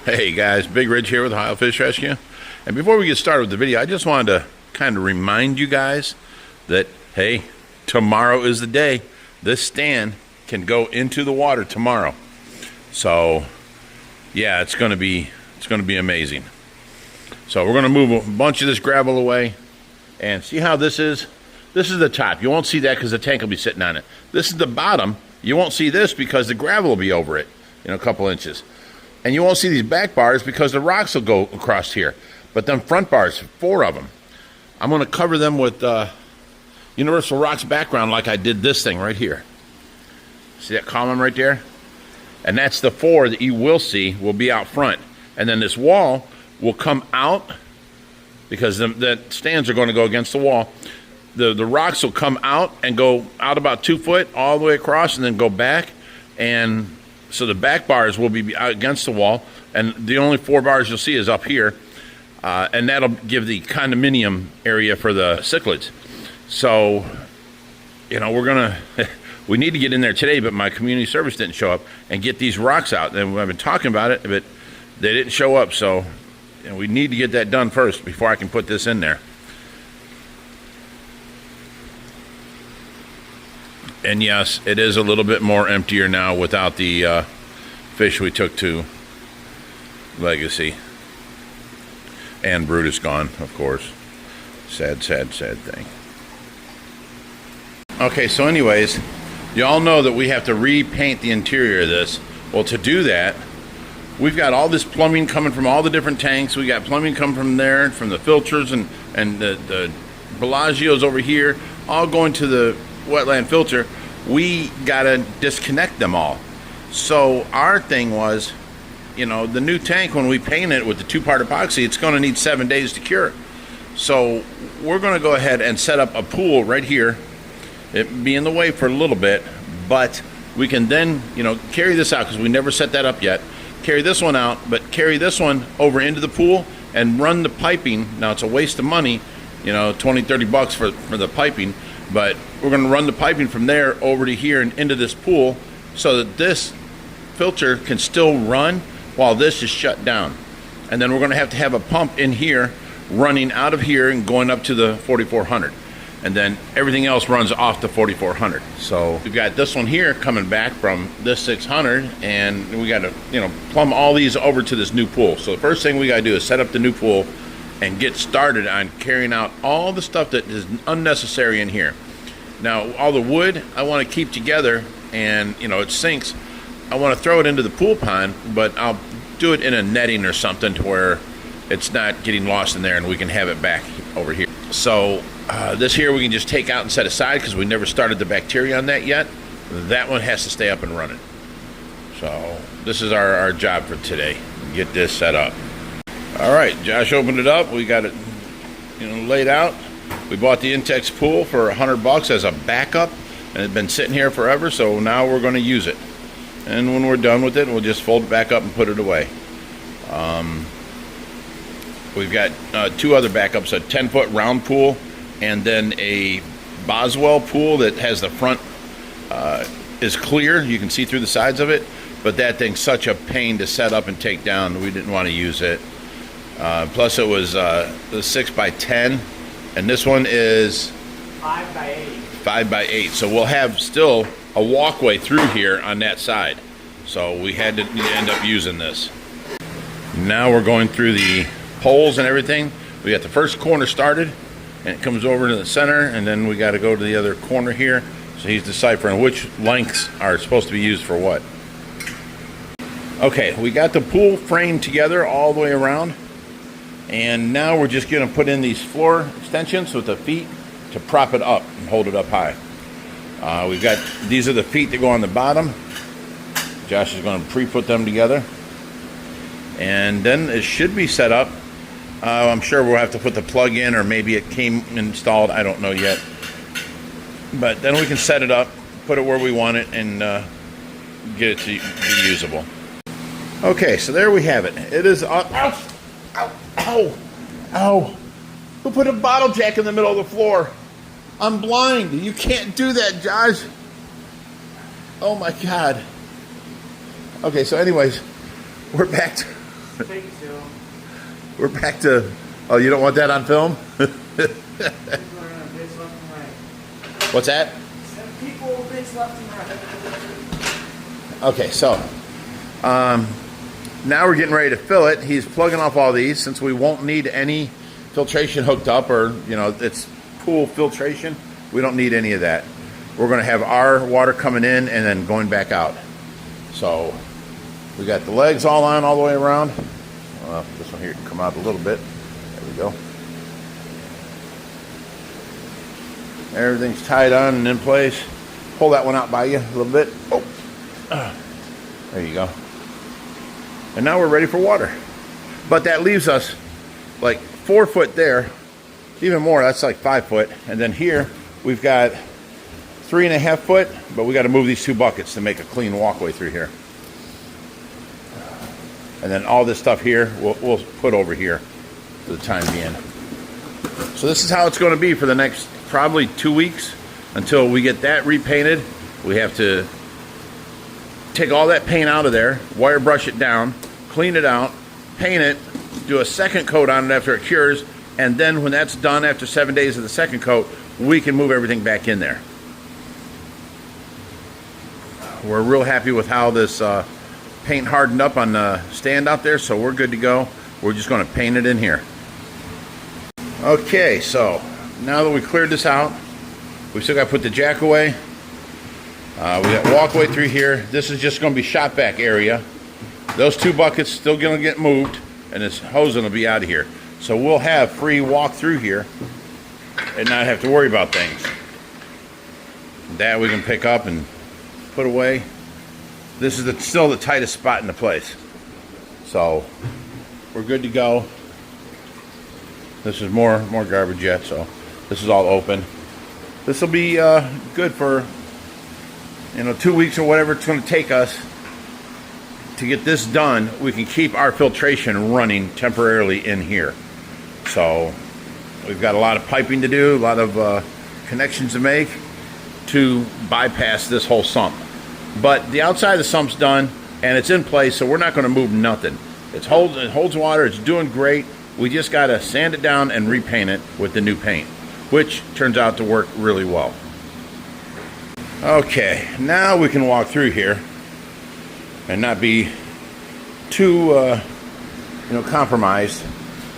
Hey guys, Big Ridge here with Ohio Fish Rescue. And before we get started with the video, I just wanted to kind of remind you guys that, hey, tomorrow is the day. This stand can go into the water tomorrow. So, yeah, it's going to be amazing. So we're going to move a bunch of this gravel away. And see how this is? This is the top. You won't see that because the tank will be sitting on it. This is the bottom. You won't see this because the gravel will be over it in a couple inches. And you won't see these back bars because the rocks will go across here. But them front bars, 4 of them, I'm going to cover them with Universal Rocks background like I did this thing right here. See that column right there? And that's the 4 that you will see will be out front. And then this wall will come out because the stands are going to go against the wall. The rocks will come out and go out about 2 foot all the way across and then go back. And so the back bars will be against the wall, and the only 4 bars you'll see is up here, and that'll give the condominium area for the cichlids. So, you know, we need to get in there today, but my community service didn't show up and get these rocks out. And I've been talking about it, but they didn't show up, so you know, we need to get that done first before I can put this in there. And yes, it is a little bit more emptier now without the fish we took to Legacy. And Brutus gone, of course. Sad, sad, sad thing. Okay, so anyways, you all know that we have to repaint the interior of this. Well, to do that, we've got all this plumbing coming from all the different tanks. We got plumbing coming from there, from the filters and the Bellagio's over here, all going to the wetland filter. We gotta disconnect them all. So our thing was, you know, the new tank, when we paint it with the 2-part epoxy, it's gonna need 7 days to cure. So we're gonna go ahead and set up a pool right here. It be in the way for a little bit, but we can then, you know, carry this out because we never set that up yet. Carry this one out, but carry this one over into the pool and run the piping. Now it's a waste of money, you know, 20, 30 bucks for the piping. But we're going to run the piping from there over to here and into this pool so that this filter can still run while this is shut down. And then we're going to have a pump in here running out of here and going up to the 4400. And then everything else runs off the 4400. So we've got this one here coming back from this 600, and we got to, you know, plumb all these over to this new pool. So the first thing we got to do is set up the new pool and get started on carrying out all the stuff that is unnecessary in here. Now, all the wood I want to keep together, and you know, it sinks. I want to throw it into the pool pond, but I'll do it in a netting or something to where it's not getting lost in there and we can have it back over here. So this here we can just take out and set aside because we never started the bacteria on that yet. That one has to stay up and running. So this is our job for today. Get this set up. All right, Josh opened it up. We got it, you know, laid out. We bought the Intex pool for $100 as a backup, and it's been sitting here forever. So now we're going to use it. And when we're done with it, we'll just fold it back up and put it away. We've got 2 other backups: a 10-foot round pool, and then a Boswell pool that has the front is clear. You can see through the sides of it, but that thing's such a pain to set up and take down. We didn't want to use it. Plus it was the 6x10, and this one is 5x8. 5x8. So we'll have still a walkway through here on that side. So we had to end up using this. Now we're going through the poles and everything. We got the first corner started, and it comes over to the center, and then we got to go to the other corner here. So he's deciphering which lengths are supposed to be used for what. Okay, we got the pool frame together all the way around. And now we're just going to put in these floor extensions with the feet to prop it up and hold it up high. We've got, these are the feet that go on the bottom. Josh is going to pre-put them together. And then it should be set up. I'm sure we'll have to put the plug in, or maybe it came installed. I don't know yet. But then we can set it up, put it where we want it, and get it to be usable. Okay, so there we have it. It is up. Ow! Ow! Ow! Ow! Who put a bottle jack in the middle of the floor? I'm blind. You can't do that, Josh. Oh my God. Okay, so anyways, we're back to Take it to him. We're back to, oh, you don't want that on film? What's that? People bitch left and right. Okay, so now we're getting ready to fill it. He's plugging off all these since we won't need any filtration hooked up, or it's pool filtration. We don't need any of that. We're going to have our water coming in and then going back out. So we got the legs all on all the way around. This one here can come out a little bit. There we go. Everything's tied on and in place. Pull that one out by you a little bit. Oh, there you go. And now we're ready for water. But that leaves us like 4 foot there, even more. That's like 5 foot. And then here we've got 3.5 foot, but we got to move these 2 buckets to make a clean walkway through here. And then all this stuff here we'll put over here for the time being. So this is how it's going to be for the next probably 2 weeks until we get that repainted. We have to take all that paint out of there, wire brush it down, clean it out, paint it, do a second coat on it after it cures, and then when that's done after 7 days of the second coat, we can move everything back in there. We're real happy with how this paint hardened up on the stand out there, so we're good to go. We're just going to paint it in here. Okay, so now that we cleared this out, we still got to put the jack away. We got walkway through here. This is just going to be shot back area. Those 2 buckets still going to get moved, and this hosing will be out of here. So we'll have free walk through here and not have to worry about things. That we can pick up and put away. This is still the tightest spot in the place. So we're good to go. This is more garbage yet, so this is all open. This will be good for 2 weeks or whatever it's going to take us to get this done. We can keep our filtration running temporarily in here. So we've got a lot of piping to do, a lot of connections to make to bypass this whole sump. But the outside of the sump's done and it's in place, so we're not going to move nothing. It holds water. It's doing great. We just got to sand it down and repaint it with the new paint, which turns out to work really well. Okay, now we can walk through here and not be too compromised.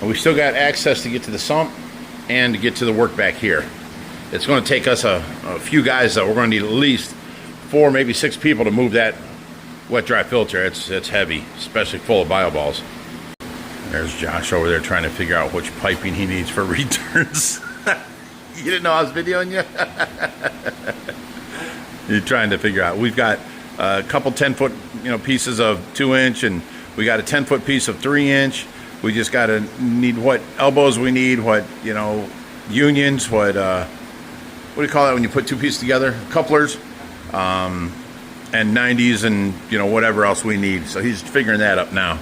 And we still got access to get to the sump and to get to the work back here. It's going to take us a few guys, though. We're going to need at least 4, maybe 6 people to move that wet dry filter. It's heavy, especially full of bioballs. There's Josh over there trying to figure out which piping he needs for returns. You didn't know I was videoing you? You're trying to figure out. We've got a couple 10-foot pieces of 2-inch, and we got a 10-foot piece of 3-inch. We just got to need what elbows we need, what unions, what do you call that when you put 2 pieces together? Couplers, and 90s, and whatever else we need. So he's figuring that up now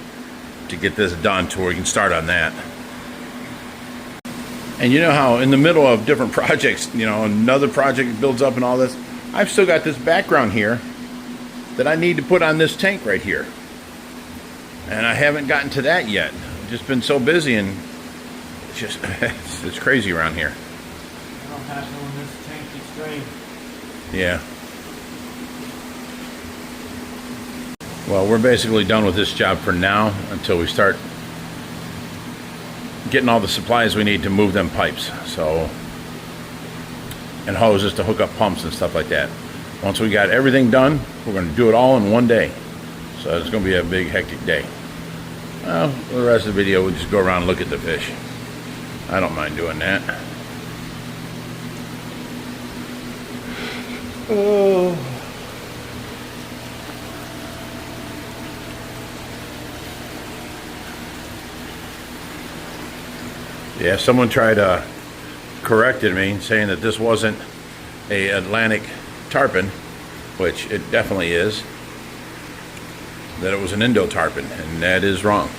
to get this done to where we can start on that. And you know how in the middle of different projects, another project builds up and all this, I've still got this background here that I need to put on this tank right here. And I haven't gotten to that yet. I've just been so busy, and it's just it's crazy around here. I'll pass on this tank gets drained. Yeah. Well, we're basically done with this job for now until we start getting all the supplies we need to move them pipes. So, and hoses to hook up pumps and stuff like that. Once we got everything done, we're going to do it all in one day. So it's going to be a big hectic day. Well, for the rest of the video, we'll just go around and look at the fish. I don't mind doing that. Oh. Yeah, someone tried corrected me saying that this wasn't a Atlantic tarpon, which it definitely is. That it was an Indo-tarpon, and that is wrong.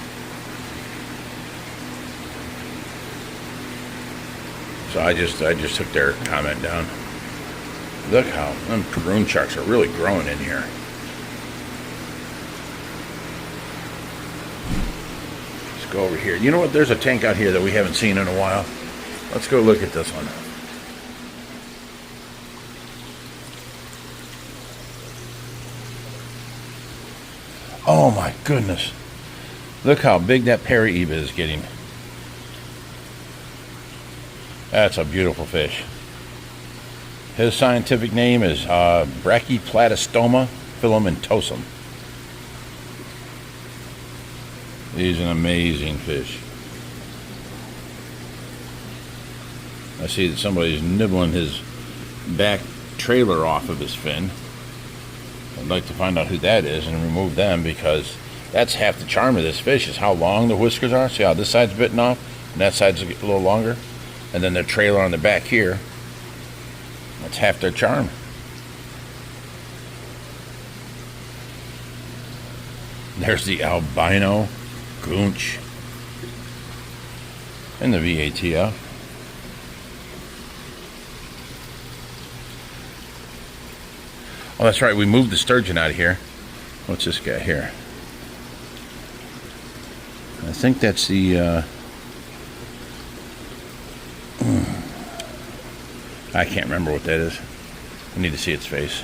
So I just took their comment down. Look how them maroon sharks are really growing in here. Let's go over here. You know what? There's a tank out here that we haven't seen in a while. Let's go look at this one. Oh my goodness. Look how big that Paraeba is getting. That's a beautiful fish. His scientific name is Brachyplatystoma filamentosum. He's an amazing fish. I see that somebody's nibbling his back trailer off of his fin. I'd like to find out who that is and remove them, because that's half the charm of this fish, is how long the whiskers are. See how this side's bitten off and that side's a little longer? And then their trailer on the back here. That's half their charm. There's the albino goonch and the VATF. Oh, that's right. We moved the sturgeon out of here. What's this guy here? I think that's the... I can't remember what that is. I need to see its face.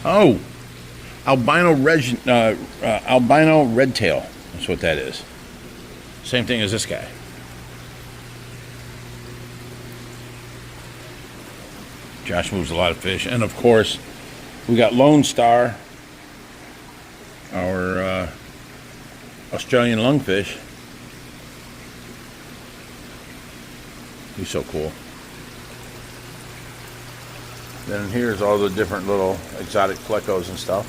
Oh, albino red tail. That's what that is. Same thing as this guy. Josh moves a lot of fish, and of course, we got Lone Star, our Australian lungfish. He's so cool. Then here's all the different little exotic plecos and stuff.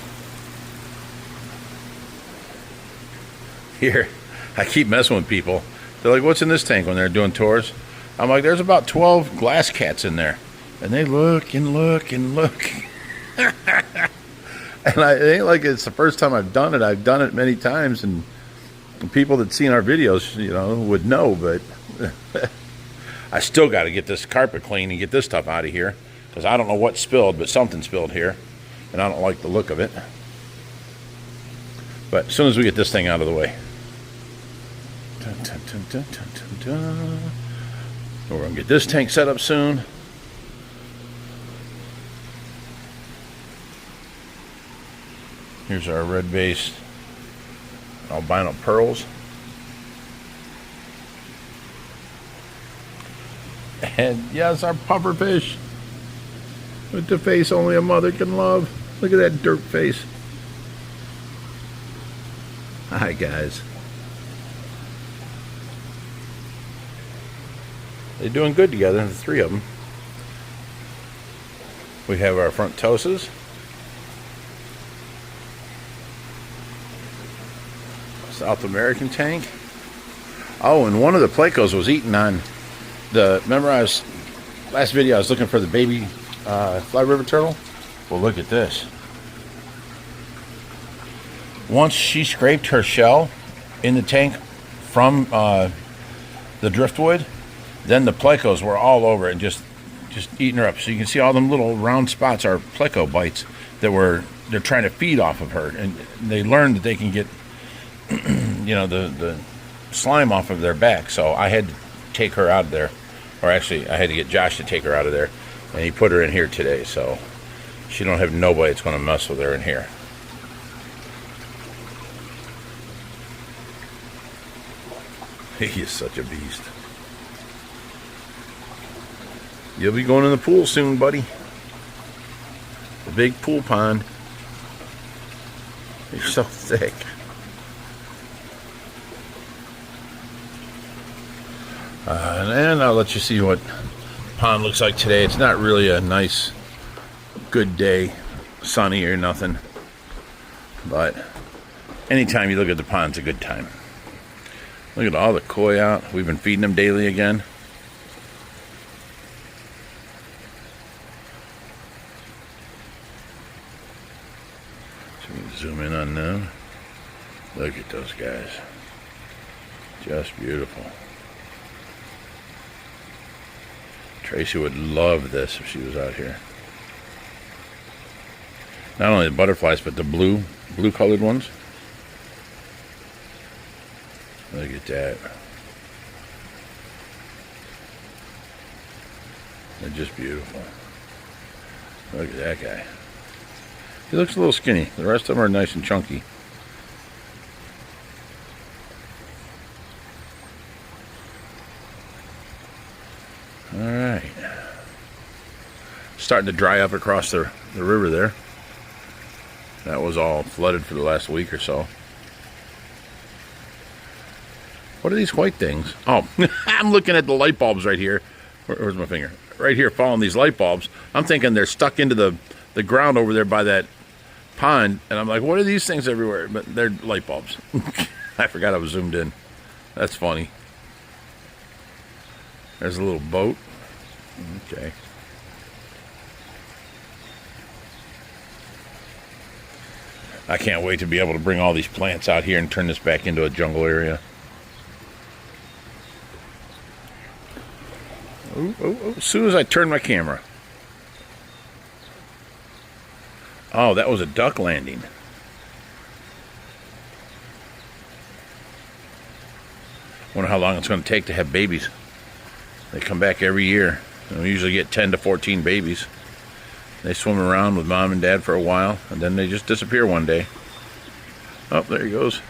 Here, I keep messing with people. They're like, what's in this tank when they're doing tours? I'm like, there's about 12 glass cats in there. And they look and look and look. And it ain't like it's the first time I've done it. I've done it many times, and people that seen our videos, you know, would know, but I still got to get this carpet clean and get this stuff out of here, because I don't know what spilled, but something spilled here, and I don't like the look of it. But as soon as we get this thing out of the way, we're going to get this tank set up soon. Here's our red-based albino pearls. And yes, our pufferfish with the face only a mother can love. Look at that dirt face. Hi, guys. They're doing good together, the three of them. We have our frontosas. South American tank. Oh, and one of the plecos was eating on the... Remember, last video I was looking for the baby fly river turtle? Well, look at this. Once she scraped her shell in the tank from the driftwood, then the plecos were all over it and just eating her up. So you can see all them little round spots are pleco bites that they're trying to feed off of her, and they learned that they can get you know, the slime off of their back. So I had to take her out of there, or actually I had to get Josh to take her out of there, and he put her in here today, so she don't have nobody that's going to mess with her in here. He is such a beast. You'll be going in the pool soon, buddy. The big pool pond. You're so thick. And I'll let you see what the pond looks like today. It's not really a nice, good day, sunny or nothing. But anytime you look at the pond, it's a good time. Look at all the koi out. We've been feeding them daily again. So we can zoom in on them. Look at those guys. Just beautiful. Tracy would love this if she was out here. Not only the butterflies, but the blue colored ones. Look at that. They're just beautiful. Look at that guy. He looks a little skinny. The rest of them are nice and chunky. All right. Starting to dry up across the river there. That was all flooded for the last week or so. What are these white things? Oh, I'm looking at the light bulbs right here. Where's my finger? Right here, following these light bulbs. I'm thinking they're stuck into the ground over there by that pond. And I'm like, what are these things everywhere? But they're light bulbs. I forgot I was zoomed in. That's funny. There's a little boat. Okay. I can't wait to be able to bring all these plants out here and turn this back into a jungle area. Oh, as soon as I turn my camera. Oh, that was a duck landing. Wonder how long it's going to take to have babies. They come back every year. And we usually get 10 to 14 babies. They swim around with mom and dad for a while, and then they just disappear one day. Oh, there he goes.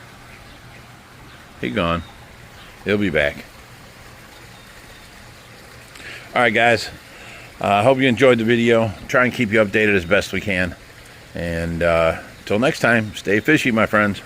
He gone. He'll be back. All right, guys. I hope you enjoyed the video. Try and keep you updated as best we can. And till next time, stay fishy, my friends.